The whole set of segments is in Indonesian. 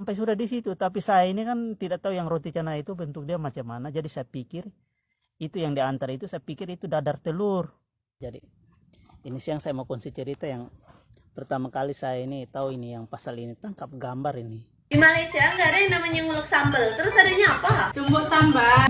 sampai sudah di situ, tapi saya ini kan tidak tahu yang roti canai itu bentuk dia macam mana. Jadi saya pikir itu yang diantar itu, saya pikir itu dadar telur. Jadi ini siang saya mau kongsi cerita yang pertama kali saya ini tahu ini yang pasal ini tangkap gambar ini. Di Malaysia nggak ada yang namanya ngulek sambal. Terus adanya apa? Tumbuk sambal.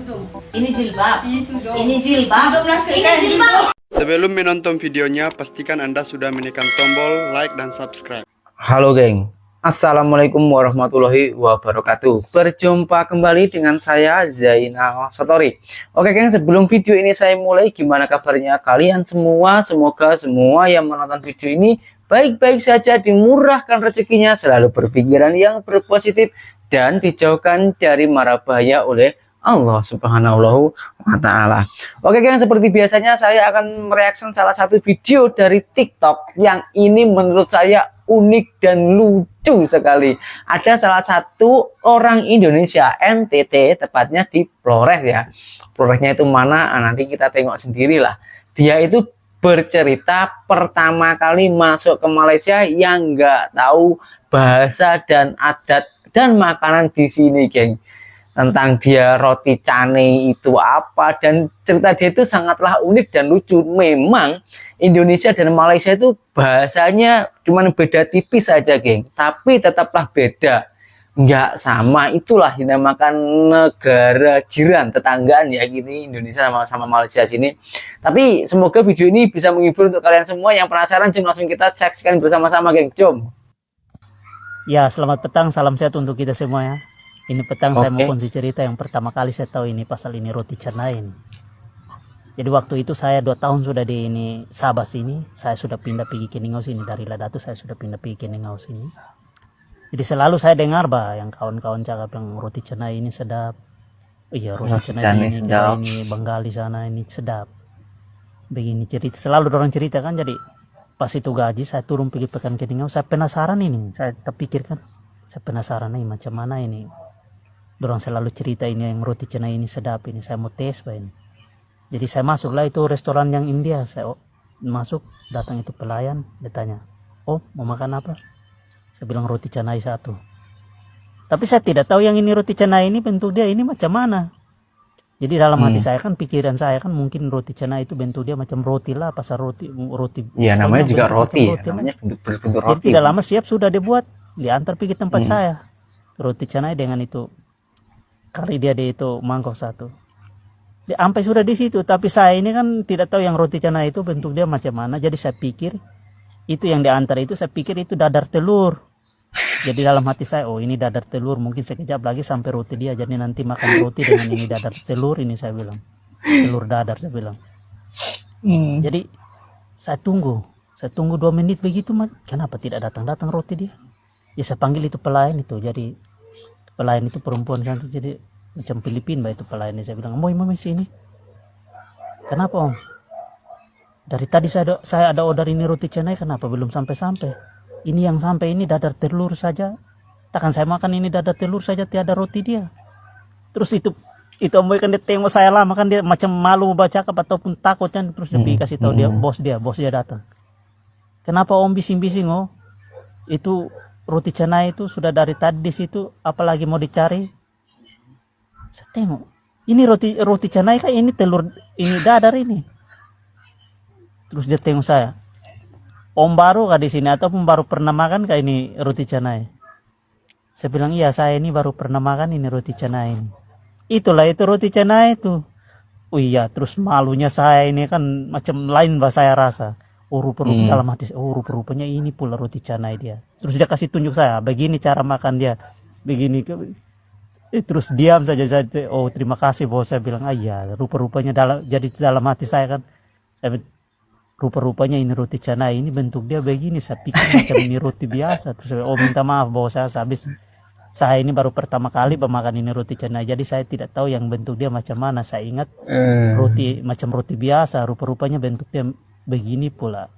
Ini jilbab. Itu dong. Ini jilbab. Ini jilbab. Sebelum menonton videonya, pastikan Anda sudah menekan tombol like dan subscribe. Halo geng, Assalamualaikum warahmatullahi wabarakatuh. Berjumpa kembali dengan saya Zainal Satori. Oke geng, sebelum video ini saya mulai, gimana kabarnya kalian semua? Semoga semua yang menonton video ini baik-baik saja, dimurahkan rezekinya, selalu berpikiran yang berpositif, dan dijauhkan dari mara bahaya oleh Allah Subhanahu wa Ta'ala. Oke geng, seperti biasanya saya akan mereaksi salah satu video dari TikTok yang ini menurut saya unik dan lucu sekali. Ada salah satu orang Indonesia, NTT, tepatnya di Flores ya. Floresnya itu mana? Nanti kita tengok sendirilah. Dia itu bercerita pertama kali masuk ke Malaysia yang nggak tahu bahasa dan adat dan makanan di sini, geng. Tentang dia roti canai itu apa, dan cerita dia itu sangatlah unik dan lucu. Memang Indonesia dan Malaysia itu bahasanya cuma beda tipis saja, geng, tapi tetaplah beda, nggak sama. Itulah dinamakan negara jiran, tetanggaan ya gitu, Indonesia sama Malaysia sini. Tapi semoga video ini bisa menghibur untuk kalian semua. Yang penasaran, jom langsung kita saksikan bersama-sama, geng. Jom. Ya, selamat petang, salam sehat untuk kita semua ya. Ini petang saya mau kongsi cerita yang pertama kali saya tahu ini pasal ini roti canai ini. Jadi waktu itu saya 2 tahun sudah di ini Sabah sini, saya sudah pindah pergi ke Ningau sini, dari Ladatu saya sudah pindah pergi ke Ningau sini. Jadi selalu saya dengar yang kawan-kawan cakap yang roti canai ini sedap. Iya, roti canai ini Bengali sana ini sedap. Begini cerita, selalu orang cerita kan. Jadi pas itu gaji saya turun pergi pekan ke Ningau, saya penasaran ini, saya terpikirkan, saya penasaran nih macam mana ini. Dorang selalu cerita ini yang roti canai ini sedap, ini saya mau tes ini. Jadi saya masuklah itu restoran yang India, saya masuk, datang itu pelayan, dia tanya, "Oh, mau makan apa?" Saya bilang roti canai 1. Tapi saya tidak tahu yang ini roti canai ini bentuk dia ini macam mana. Jadi dalam hati saya kan, pikiran saya kan mungkin roti canai itu bentuk dia macam roti lah, pasar roti. Iya, namanya juga roti ya, namanya bentuk roti. Jadi tidak lama siap sudah dibuat, diantar pergi tempat saya. Roti canai dengan itu kali dia itu mangkok 1. Sampai sudah di situ, tapi saya ini kan tidak tahu yang roti canai itu bentuk dia macam mana. Jadi saya pikir itu yang diantar itu, saya pikir itu dadar telur. Jadi dalam hati saya, oh ini dadar telur, mungkin sekejap lagi sampai roti dia. Jadi nanti makan roti dengan ini dadar telur ini, saya bilang. Telur dadar, saya bilang. Jadi saya tunggu 2 menit begitu, kenapa tidak datang roti dia? Ya saya panggil itu pelayan itu. Jadi pelayan itu perempuan kan, jadi macam Filipina itu pelayan. Saya bilang, "Moy sini." "Kenapa, Om?" "Dari tadi saya ada order ini roti canai, kenapa belum sampai-sampai? Ini yang sampai ini dadar telur saja. Takkan saya makan ini dadar telur saja, tiada roti dia." Terus itu Om Moy kan dia tengok saya lama kan, dia macam malu mau baca ataupun takut kan. Terus dia kasih tahu dia, bos dia datang. "Kenapa Om bising-bising, oh? Itu roti canai itu sudah dari tadi di situ, apalagi mau dicari?" Saya tengok, ini roti canai kan, ini telur, ini dadar ini. Terus dia tengok saya, "Om baru kah di sini ataupun baru pernah makan kah ini roti canai?" Saya bilang, "Iya, saya ini baru pernah makan ini roti canai ini." "Itulah itu roti canai itu." Oh iya, terus malunya saya ini kan macam lain bahasa saya rasa. Rupa-rupa dalam hati, rupa-rupanya ini pula roti canai dia. Terus dia kasih tunjuk saya, begini cara makan dia, begini. Terus diam saja. "Oh terima kasih bos," saya bilang. Iya, rupa-rupanya dalam hati saya kan, rupa-rupanya ini roti canai ini bentuk dia begini. Saya pikir macam ini roti biasa. Terus saya, "Oh minta maaf bos, saya ini baru pertama kali makan ini roti canai, jadi saya tidak tahu yang bentuk dia macam mana. Saya ingat roti macam roti biasa, rupa-rupanya bentuknya begini pula."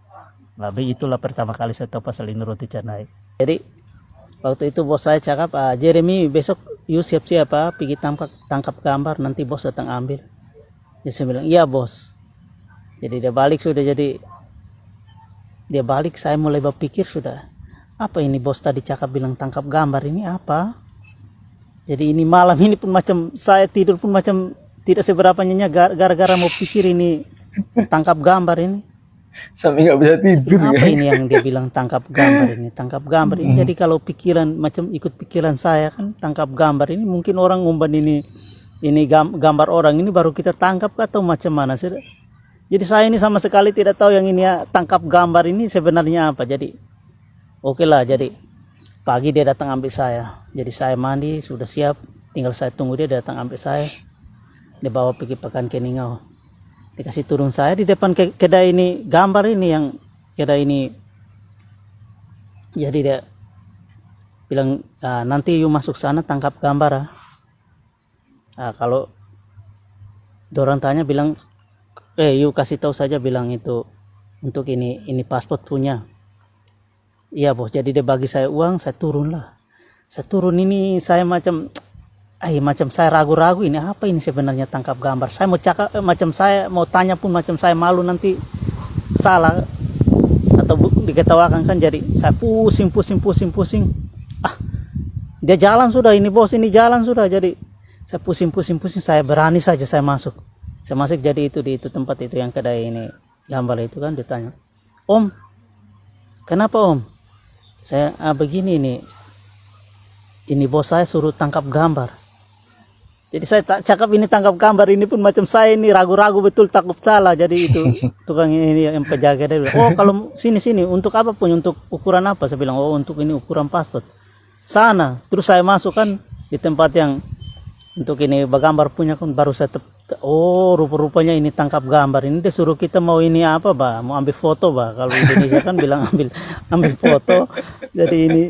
Tapi itulah pertama kali saya tahu pasal ini roti canai. Jadi waktu itu bos saya cakap, "Jeremy, besok you siap-siap pergi tangkap gambar, nanti bos datang ambil." Jadi saya bilang, "Iya bos." Jadi dia balik sudah, saya mulai berpikir sudah, apa ini bos tadi cakap bilang tangkap gambar ini apa? Jadi ini malam ini pun macam saya tidur pun macam tidak seberapa nyenyak gara-gara mau pikir ini tangkap gambar ini. Sampai nggak bisa tidur Apa ya. ini yang dia bilang tangkap gambar ini, tangkap gambar ini. Jadi kalau pikiran macam ikut pikiran saya kan tangkap gambar ini mungkin orang ngumban ini gambar orang ini baru kita tangkap atau macam mana sih? Jadi saya ini sama sekali tidak tahu yang ini ya, tangkap gambar ini sebenarnya apa. Jadi oke lah, jadi pagi dia datang ambil saya. Jadi saya mandi sudah siap, tinggal saya tunggu dia datang ambil saya. Dia bawa pergi Pekan Keningau. Dikasih turun saya di depan kedai ini gambar ini yang kedai ini. Jadi dia bilang nanti you masuk sana tangkap gambar. Kalau dorang tanya bilang you kasih tahu saja bilang itu untuk ini paspor punya. Iya bos, jadi dia bagi saya uang, saya turun lah. Saya turun ini saya macam saya ragu-ragu ini apa ini sebenarnya tangkap gambar. Saya mau cakap macam saya mau tanya pun macam saya malu nanti salah atau diketawakan kan, jadi saya pusing. Dia jalan sudah ini bos, ini jalan sudah, jadi saya pusing saya berani saja saya masuk jadi itu di itu tempat itu yang kedai ini gambar itu kan. Ditanya, "Om, kenapa Om?" Saya begini ini bos saya suruh tangkap gambar. Jadi saya tak cakap ini tangkap gambar ini pun macam saya ini ragu-ragu betul, takut salah. Jadi itu tukang ini yang penjaga dia bilang, "Oh kalau sini untuk apa pun, untuk ukuran apa?" Saya bilang, "Oh untuk ini ukuran paspor." Sana terus saya masuk kan di tempat yang untuk ini bergambar punya kan, baru saya rupa-rupanya ini tangkap gambar ini. Dia suruh kita mau ini apa mau ambil foto kalau Indonesia kan bilang ambil foto. Jadi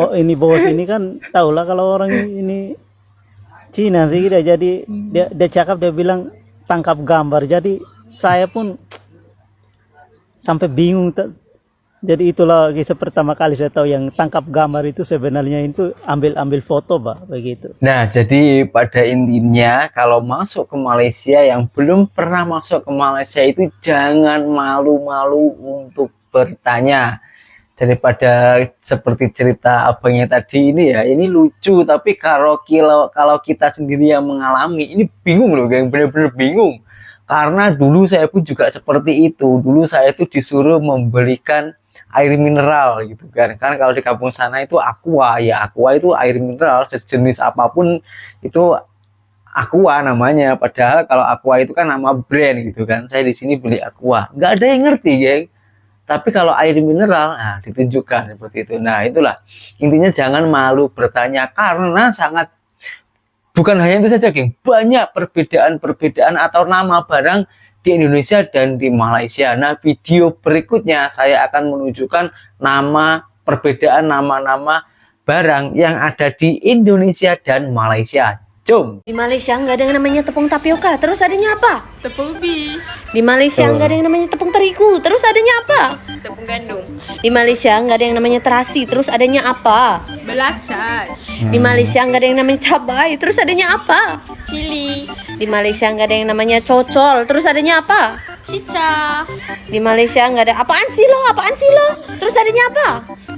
ini bos ini kan tahulah kalau orang ini Cina sih dia, jadi dia cakap, dia bilang tangkap gambar. Jadi saya pun sampai bingung. Jadi itulah kisah pertama kali saya tahu yang tangkap gambar itu sebenarnya itu ambil foto begitu. Nah, jadi pada intinya kalau masuk ke Malaysia, yang belum pernah masuk ke Malaysia itu jangan malu-malu untuk bertanya. Daripada seperti cerita abangnya tadi ini ya, ini lucu, tapi kalau kita sendiri yang mengalami ini bingung loh, yang benar-benar bingung. Karena dulu saya pun juga seperti itu. Dulu saya itu disuruh membelikan air mineral gitu kan. Karena kalau di kampung sana itu aqua itu air mineral sejenis apapun itu aqua namanya. Padahal kalau aqua itu kan nama brand gitu kan. Saya di sini beli aqua, nggak ada yang ngerti, geng. Tapi kalau air mineral, ditunjukkan seperti itu. Nah, itulah intinya, jangan malu bertanya, karena sangat bukan hanya itu saja, geng. Banyak perbedaan atau nama barang di Indonesia dan di Malaysia. Nah, video berikutnya saya akan menunjukkan perbedaan nama-nama barang yang ada di Indonesia dan Malaysia. Jom. Di Malaysia nggak ada yang namanya tepung tapioka, terus adanya apa? Tepung ubi, Di Malaysia nggak ada yang namanya tepung terigu, terus adanya apa? tepung gandum, Di Malaysia nggak ada yang namanya terasi, terus adanya apa? belacan, Di Malaysia nggak ada yang namanya cabai, terus adanya apa? cili, Di Malaysia nggak ada yang namanya cocol, terus adanya apa? cicak. Di Malaysia nggak ada apaan sih lo? Terus adanya apa?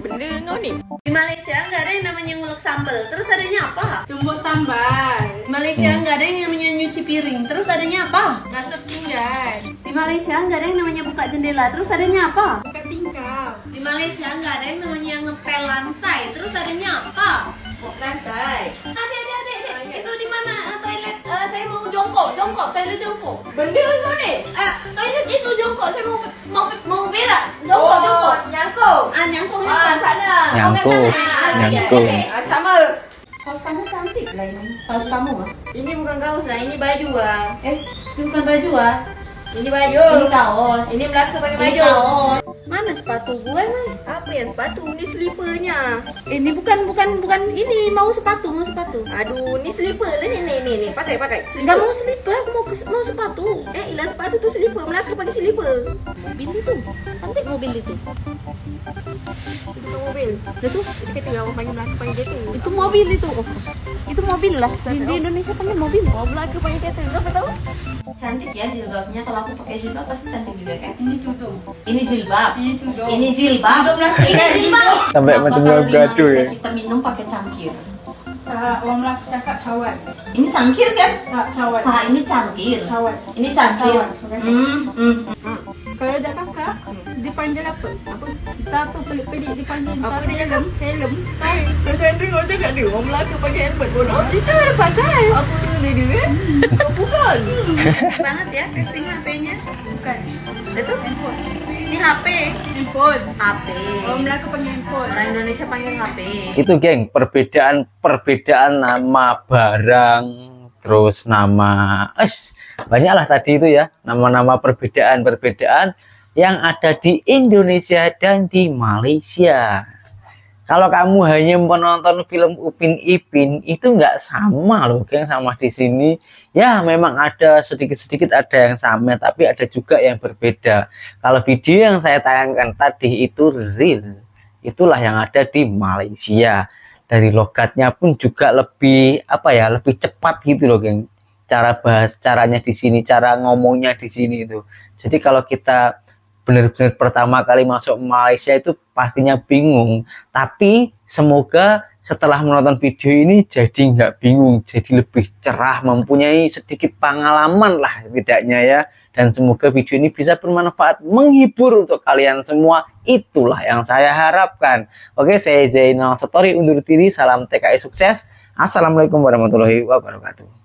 Benda kau ni. Di Malaysia nggak ada yang namanya ngulek sambal, terus adanya apa? Tumbuk sambal, Di Malaysia nggak ada yang namanya nyuci piring, terus adanya apa? basuh pinggan, Di Malaysia nggak ada yang namanya buka jendela, terus adanya apa? buka tingkap, Di Malaysia nggak ada yang namanya ngepel lantai, terus adanya apa? lantai. Adik, itu di mana toilet? Saya mau jongkok, toilet jongkok. Benda kau ni. Toilet itu jongkok, saya mau berak, jongkok. Nyangkuk. Nyangkung. Sana. Nyangkung. Sama. Kaos kamu cantik lah ini. Kaos kamu Ini bukan kaos lah, ini baju ah. ini bukan baju Ini baju. Ini kaos. Ini Melaka pakai Ini baju. kaos. Mana sepatu gue nih? Apa yang sepatu? Ini slipernya. Ini bukan ini mau sepatu. Aduh, ini slipper lah ni. Pakai. Enggak mau slipper, aku mau sepatu. Ilah sepatu tu slipper. Melaka pakai slipper. Mobil itu. Cantik mobil itu. Itu mobil. Itu Kita tinggal orang panggil Melaka panggil kereta. itu mobil itu. Itu mobil lah. Di Indonesia panggil mobil. Oh, Melaka panggil kereta. Kau tahu? Cantik ya jilbabnya. Kalau aku pakai jilbab pasti cantik juga kan? Ini tutup. Ini jilbab. Ini tutup. Ini jilbab. Tutup lah. Ini jilbab. Sampai Kenapa macam kalau di gaduh Malaysia ya. kita minum pakai cangkir? Orang Melayu cakap cawat. Ini cangkir kan? Tak, cawat. Nah, ini cangkir. Cawat. Ini cangkir. Cawat, makasih. Kalau dah kakak, dipanggil apa? Apa? Tak apa, pelik-pelik dipanggil. Apa dia kan? Helm. Tak. Kalau dengar cakap dia, orang Melaka pakai helmet bodoh. Itu ada pasal. Apa dia kan? Bukan. Banget ya, casing HP-nya. Bukan. Itu Handphone. ini HP. Handphone. HP. Orang Melaka panggil handphone. Orang Indonesia panggil HP. Itu geng, perbedaan nama barang, terus nama banyak lah tadi itu ya, nama-nama perbedaan yang ada di Indonesia dan di Malaysia. Kalau kamu hanya menonton film Upin Ipin, itu nggak sama loh geng sama di sini. Ya memang ada sedikit-sedikit ada yang sama, tapi ada juga yang berbeda. Kalau video yang saya tayangkan tadi itu real, itulah yang ada di Malaysia. Dari logatnya pun juga lebih lebih cepat gitu loh geng. Cara bahas caranya di sini, cara ngomongnya di sini itu. Jadi kalau kita benar-benar pertama kali masuk Malaysia itu pastinya bingung, tapi semoga setelah menonton video ini jadi nggak bingung, jadi lebih cerah, mempunyai sedikit pengalaman lah setidaknya ya. Dan semoga video ini bisa bermanfaat, menghibur untuk kalian semua. Itulah yang saya harapkan. Oke, saya Zainal Satori undur diri. Salam TKI sukses. Assalamualaikum warahmatullahi wabarakatuh.